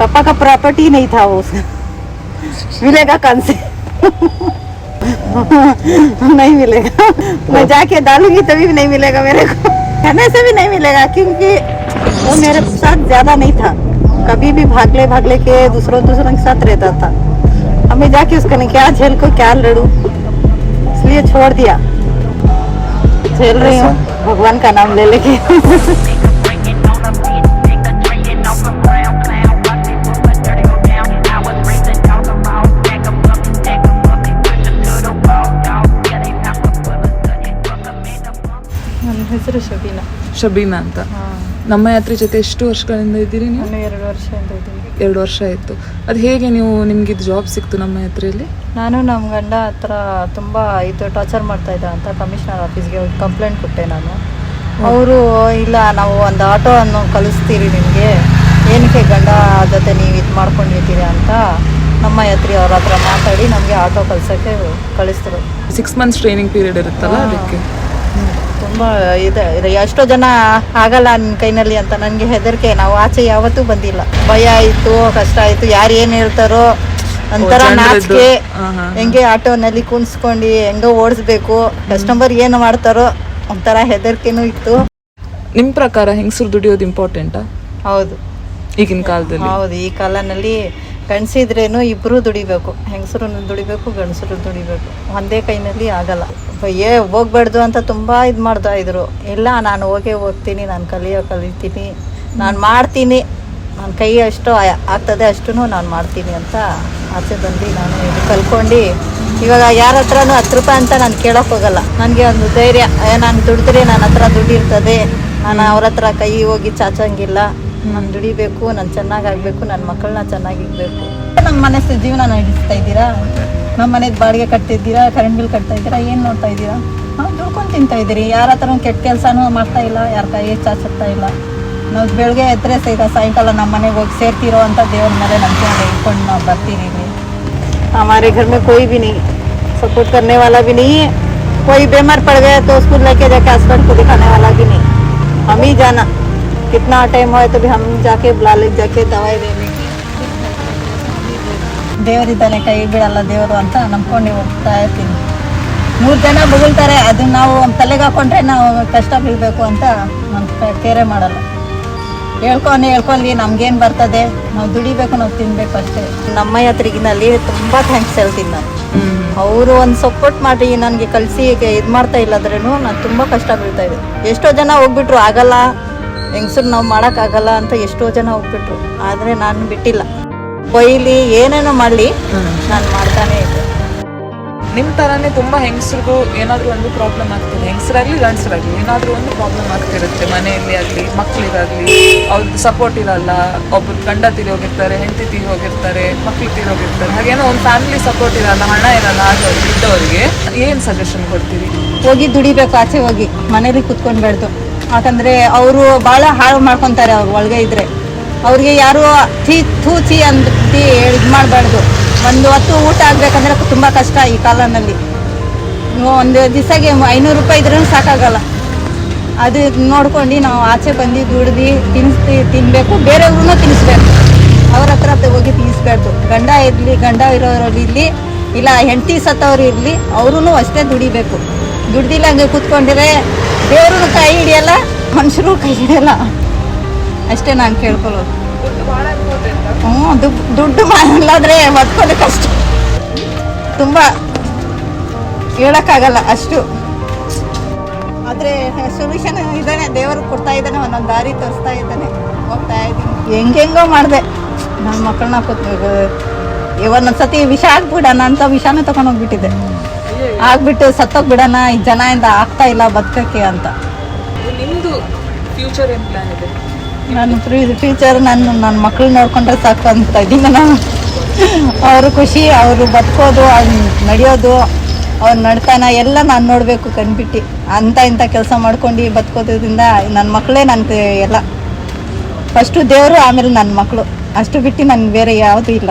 पापा का प्रॉपर्टी नहीं था वो उसका मिलेगा कौन से नहीं मिलेगा मैं जाके डालूंगी तभी भी नहीं मिलेगा मेरे को कहने से भी नहीं मिलेगा क्योंकि वो मेरे साथ ज्यादा नहीं था कभी भी भागले के दूसरों के साथ रहता था हमें जाके उसका नहीं क्या झेल को क्या लड़ू इसलिए छोड़ दिया झेल रही हूँ भगवान का नाम ले लेके ನನ್ನ ಹೆಸರು ಶಬೀನಾ. ಶಬೀನಾ ಅಂತ. ನಮ್ಮ ಯಾತ್ರೆ ಜೊತೆ ಎಷ್ಟು ವರ್ಷಗಳಿಂದ ಇದ್ದೀರಿ ನೀವು? ನಾನು 2 ವರ್ಷದಿಂದ ಇದ್ದೀನಿ. 2 ವರ್ಷ ಆಯಿತು. ಅದು ಹೇಗೆ ನೀವು ನಿಮ್ಗೆ ಇದು ಜಾಬ್ ಸಿಕ್ತು ನಮ್ಮ ಯಾತ್ರೆಯಲ್ಲಿ? ನಾನು ನಮ್ಮ ಗಂಡ ಹತ್ರ ತುಂಬ ಟಾರ್ಚರ್ ಮಾಡ್ತಾ ಇದ್ದ ಅಂತ ಕಮಿಷನರ್ ಆಫೀಸ್ಗೆ ಕಂಪ್ಲೇಂಟ್ ಕೊಟ್ಟೆ ನಾನು. ಅವರು ಇಲ್ಲ ನಾವು ಒಂದು ಆಟೋವನ್ನು ಕಳಿಸ್ತೀರಿ ನಿಮಗೆ ಏನಕ್ಕೆ ಗಂಡ ಜೊತೆ ನೀವು ಇದು ಮಾಡ್ಕೊಂಡಿದ್ದೀರಿ ಅಂತ ನಮ್ಮ ಯಾತ್ರಿ ಅವ್ರ ಹತ್ರ ಮಾತಾಡಿ ನಮಗೆ ಆಟೋ ಕಳ್ಸೋಕ್ಕೆ ಕಳಿಸಿದ್ರು. 6 months ಟ್ರೈನಿಂಗ್ ಪೀರಿಯಡ್ ಇರುತ್ತಲ್ಲ ಅದಕ್ಕೆ. ತುಂಬ ಇದೆ ಎಷ್ಟೋ ಜನ ಆಗಲ್ಲ ನಿನ್ನ ಕೈನಲ್ಲಿ ಅಂತ ನನಗೆ ಹೆದರಿಕೆ. ನಾವು ಆಚೆ ಯಾವತ್ತೂ ಬಂದಿಲ್ಲ. ಭಯ ಆಯಿತು, ಕಷ್ಟ ಆಯಿತು, ಯಾರು ಏನು ಹೇಳ್ತಾರೋ ಒಂಥರ ನಾಚಿಕೆ. ಹೆಂಗೆ ಆಟೋನಲ್ಲಿ ಕುಣಿಸ್ಕೊಂಡು ಹೆಂಗೋ ಓಡಿಸ್ಬೇಕು, ಕಸ್ಟಮರ್ ಏನು ಮಾಡ್ತಾರೋ ಒಂಥರ ಹೆದರಿಕೆನೂ ಇತ್ತು. ನಿಮ್ಮ ಪ್ರಕಾರ ಹೆಂಗಸರು ದುಡಿಯೋದು ಇಂಪಾರ್ಟೆಂಟಾ? ಹೌದು, ಈಗಿನ ಕಾಲದಲ್ಲಿ. ಹೌದು, ಈ ಕಾಲದಲ್ಲಿ ಗಂಡಸಿದ್ರೇನು ಇಬ್ಬರು ದುಡಿಬೇಕು, ಹೆಂಗಸರು ದುಡಿಬೇಕು, ಗಂಡಸರು ದುಡಿಬೇಕು. ಒಂದೇ ಕೈನಲ್ಲಿ ಆಗಲ್ಲ. ಹೋಗ್ಬಾರ್ದು ಅಂತ ತುಂಬ ಇದು ಮಾಡ್ತಾ ಇದ್ರು. ಇಲ್ಲ, ನಾನು ಹೋಗ್ತೀನಿ, ನಾನು ಕಲಿತೀನಿ, ನಾನು ಮಾಡ್ತೀನಿ, ನನ್ನ ಕೈ ಎಷ್ಟು ಆಗ್ತದೆ ಅಷ್ಟು ನಾನು ಮಾಡ್ತೀನಿ ಅಂತ ಆಚೆ ಬಂದು ನಾನು ಇದು ಕಲ್ತ್ಕೊಂಡು ಇವಾಗ ಯಾರ ಹತ್ರನೂ 10 ರೂಪಾಯಿ ಅಂತ ನಾನು ಕೇಳೋಕೆ ಹೋಗಲ್ಲ. ನನಗೆ ಒಂದು ಧೈರ್ಯ, ನಾನು ದುಡಿದ್ರೆ ನನ್ನ ಹತ್ರ ದುಡ್ಡಿರ್ತದೆ, ನಾನು ಅವ್ರ ಹತ್ರ ಕೈ ಹೋಗಿ ಚಾಚಂಗಿಲ್ಲ. ನಾನು ದುಡಿಬೇಕು, ನಾನು ಚೆನ್ನಾಗಾಗಬೇಕು, ನನ್ನ ಮಕ್ಕಳನ್ನ ಚೆನ್ನಾಗಿರ್ಬೇಕು. ನಮ್ಮ ಮನೆ ಜೀವನ ನಡೆಸ್ತಾ ಇದ್ದೀರಾ, ನಮ್ಮ ಮನೆಗೆ ಬಾಡಿಗೆ ಕಟ್ತಿದ್ದೀರಾ, ಕರೆಂಟ್ ಬಿಲ್ ಕಟ್ತಾ ಇದ್ದೀರಾ, ಏನು ನೋಡ್ತಾ ಇದ್ದೀರಾ? ದುಡ್ಕೊಂಡು ತಿಂತಾ ಇದ್ದೀರಿ. ಯಾರ ಹತ್ರ ಕೆಟ್ಟ ಕೆಲಸನೂ ಮಾಡ್ತಾ ಇಲ್ಲ, ಯಾರ ಕೈ ಚಾಚುತ್ತಾ ಇಲ್ಲ. ನಾವು ಬೆಳಗ್ಗೆ ಎದ್ರೆ ಸಾಯಂಕಾಲ ನಮ್ಮ ಮನೆಗೆ ಹೋಗಿ ಸೇರ್ತಿರೋ ಅಂತ ದೇವ್ರ ಮೇಲೆ ನಂಬಿಕೆ ಇಟ್ಕೊಂಡು ನಾವು ಬರ್ತೀರಿ. हमारे घर में कोई भी नहीं सपोर्ट करने वाला भी नहीं है. कोई बीमार पड़ गया तो उसको लेके जाके हस्बैंड को दिखाने वाला भी नहीं. हम ही जाना, कितना टाइम हो तो भी हम जाके बुला ले जाके दवाई देने. ದೇವರಿದ್ದಾನೆ, ಕೈ ಬಿಡಲ್ಲ ದೇವರು ಅಂತ ನಂಬ್ಕೊಂಡು ಹೋಗ್ತಾ ಇರ್ತೀನಿ. 100 ಜನ ಬೊಗಳ್ತಾರೆ, ಅದನ್ನ ನಾವು ತಲೆಗೆ ಹಾಕೊಂಡ್ರೆ ನಾವು ಕಷ್ಟ ಬೀಳಬೇಕು ಅಂತ ನಮ್ಮ ಕೇರೆ ಮಾಡಲ್ಲ. ಹೇಳ್ಕೊಳ್ಳಿ, ನಮ್ಗೇನು ಬರ್ತದೆ, ನಾವು ದುಡಿಬೇಕು, ನಾವು ತಿನ್ಬೇಕು ಅಷ್ಟೇ. ನಮ್ಮ ಯಾತ್ರಿಗಿನಲ್ಲಿ ತುಂಬ ಥ್ಯಾಂಕ್ಸ್ ಹೇಳ್ತೀನಿ ನಾನು. ಅವರು ಒಂದು ಸಪೋರ್ಟ್ ಮಾಡಿ ನನಗೆ ಕಲಿಸಿ ಇದು ಮಾಡ್ತಾ ಇಲ್ಲದ್ರೂ ನಾನು ತುಂಬ ಕಷ್ಟ ಬೀಳ್ತಾ ಇದ್ದೆ. ಎಷ್ಟೋ ಜನ ಹೋಗ್ಬಿಟ್ರು, ಆಗಲ್ಲ ಹೆಂಗಸರು ನಾವು ಮಾಡೋಕ್ಕಾಗಲ್ಲ ಅಂತ ಎಷ್ಟೋ ಜನ ಹೋಗ್ಬಿಟ್ರು. ಆದರೆ ನಾನು ಬಿಟ್ಟಿಲ್ಲ. ಬೈಲಿ ಏನೇನೋ ಮಾಡಲಿ ನಾನು ಮಾಡ್ತಾನೆ ಇದ್ದೆ. ನಿಮ್ಮ ಥರನೇ ತುಂಬ ಹೆಂಗಸರಿಗೂ ಏನಾದರೂ ಒಂದು ಪ್ರಾಬ್ಲಮ್ ಆಗ್ತದೆ. ಹೆಂಗಸರಾಗಲಿ ಗಂಡಸರಾಗಲಿ ಏನಾದರೂ ಒಂದು ಪ್ರಾಬ್ಲಮ್ ಆಗ್ತಿರುತ್ತೆ. ಮನೆಯಲ್ಲಿ ಆಗಲಿ, ಮಕ್ಕಳಿಗಾಗಲಿ ಅವ್ರದ್ದು ಸಪೋರ್ಟ್ ಇರಲ್ಲ. ಒಬ್ಬರು ಗಂಡ ತೀರೋಗಿರ್ತಾರೆ, ಹೆಂಡತಿ ತೀರೋಗಿರ್ತಾರೆ, ಮಕ್ಕಳು ತೀರೋಗಿರ್ತಾರೆ. ಹಾಗೇನೋ ಒಂದು ಫ್ಯಾಮಿಲಿ ಸಪೋರ್ಟ್ ಇರಲ್ಲ, ಹಣ ಇರಲ್ಲ. ಆಗೋರಿಗೆ ಇದ್ದವರಿಗೆ ಏನು ಸಜೆಷನ್ ಕೊಡ್ತೀವಿ? ಹೋಗಿ ದುಡಿಬೇಕು, ಆಚೆ ಹೋಗಿ ಮನೇಲಿ ಕುತ್ಕೊಂಡ್ಬೇಡ್ದು. ಯಾಕಂದರೆ ಅವರು ಭಾಳ ಹಾಳು ಮಾಡ್ಕೊತಾರೆ. ಅವ್ರು ಒಳಗೆ ಇದ್ದರೆ ಅವ್ರಿಗೆ ಯಾರು ಥೂಚಿ ಅಂತ ಇದು ಮಾಡಬಾರ್ದು. ಒಂದು ಹೊತ್ತು ಊಟ ಆಗಬೇಕಂದ್ರೆ ತುಂಬ ಕಷ್ಟ ಈ ಕಾಲದಲ್ಲಿ. ಒಂದು ದಿವಸಕ್ಕೆ 500 ರೂಪಾಯಿ ಇದ್ರೂ ಸಾಕಾಗಲ್ಲ. ಅದು ನೋಡ್ಕೊಂಡು ನಾವು ಆಚೆ ಬಂದು ದುಡ್ದು ತಿನ್ನಬೇಕು, ಬೇರೆಯವ್ರೂ ತಿನ್ನಿಸ್ಬೇಕು. ಅವ್ರ ಹತ್ರ ಹೋಗಿ ತಿನ್ನಿಸ್ಬಾರ್ದು. ಗಂಡ ಇರೋರು ಇರಲಿ, ಇಲ್ಲ ಹೆಂಡತಿ ಸತ್ತವ್ರು ಇರಲಿ, ಅವ್ರೂ ಅಷ್ಟೇ ದುಡಿಬೇಕು. ದುಡ್ದಿಲ್ಲ ಹಂಗೆ ಕೂತ್ಕೊಂಡಿದ್ರೆ ದೇವ್ರೂ ಕೈ ಹಿಡಿಯಲ್ಲ, ಮನುಷ್ಯರು ಕೈ ಹಿಡಿಯಲ್ಲ. ಅಷ್ಟೇ ನಾನು ಕೇಳ್ಕೊಳ್ಳೋದು. ದುಡ್ಡು ಇಲ್ಲಾದ್ರೆ ಬದುಕೋದು ಕಷ್ಟ, ತುಂಬ ಹೇಳೋಕ್ಕಾಗಲ್ಲ ಅಷ್ಟು. ಆದರೆ ಸೊಲ್ಯೂಷನ್ ಇದ್ದಾನೆ, ದೇವರು ಕೊಡ್ತಾ ಇದ್ದಾನೆ, ಒಂದೊಂದು ದಾರಿ ತೋರಿಸ್ತಾ ಇದ್ದಾನೆ. ಹೋಗ್ತಾ ಇದ್ದೀನಿ, ಹೆಂಗೆಂಗೋ ಮಾಡಿದೆ. ನನ್ನ ಮಕ್ಕಳನ್ನ ಒಂದೊಂದು ಸತಿ ವಿಷ ಆಗ್ಬಿಡೋಣ ಅಂತ ವಿಷಾನೇ ತೊಗೊಂಡೋಗ್ಬಿಟ್ಟಿದೆ. ಆಗ್ಬಿಟ್ಟು ಸತ್ತೋಗ್ಬಿಡೋಣ, ಈ ಜನ ಆಗ್ತಾ ಇಲ್ಲ ಬದುಕಕ್ಕೆ ಅಂತ. ನಿಮ್ಮದು ಫ್ಯೂಚರ್ ಏನು ಪ್ಲಾನ್ ಇದೆ? ನಾನು ಫ್ಯೂಚರ್ ನನ್ನ ಮಕ್ಕಳು ನೋಡ್ಕೊಂಡ್ರೆ ಸಾಕು ಅಂತ ಇದ್ದೀನಿ ನಾನು. ಅವರು ಖುಷಿ, ಅವರು ಬದುಕೋದು, ಅವ್ರು ನಡೆಯೋದು, ಅವ್ರ ನಡ್ತಾನ ಎಲ್ಲ ನಾನು ನೋಡಬೇಕು ಕಣ್ಬಿಟ್ಟು. ಇಂಥ ಕೆಲಸ ಮಾಡ್ಕೊಂಡು ಬದುಕೋದ್ರಿಂದ ನನ್ನ ಮಕ್ಕಳೇ ನನಗೆ ಎಲ್ಲ. ಫಸ್ಟು ದೇವರು, ಆಮೇಲೆ ನನ್ನ ಮಕ್ಕಳು. ಅಷ್ಟು ಬಿಟ್ಟು ನನಗೆ ಬೇರೆ ಯಾವುದೂ ಇಲ್ಲ.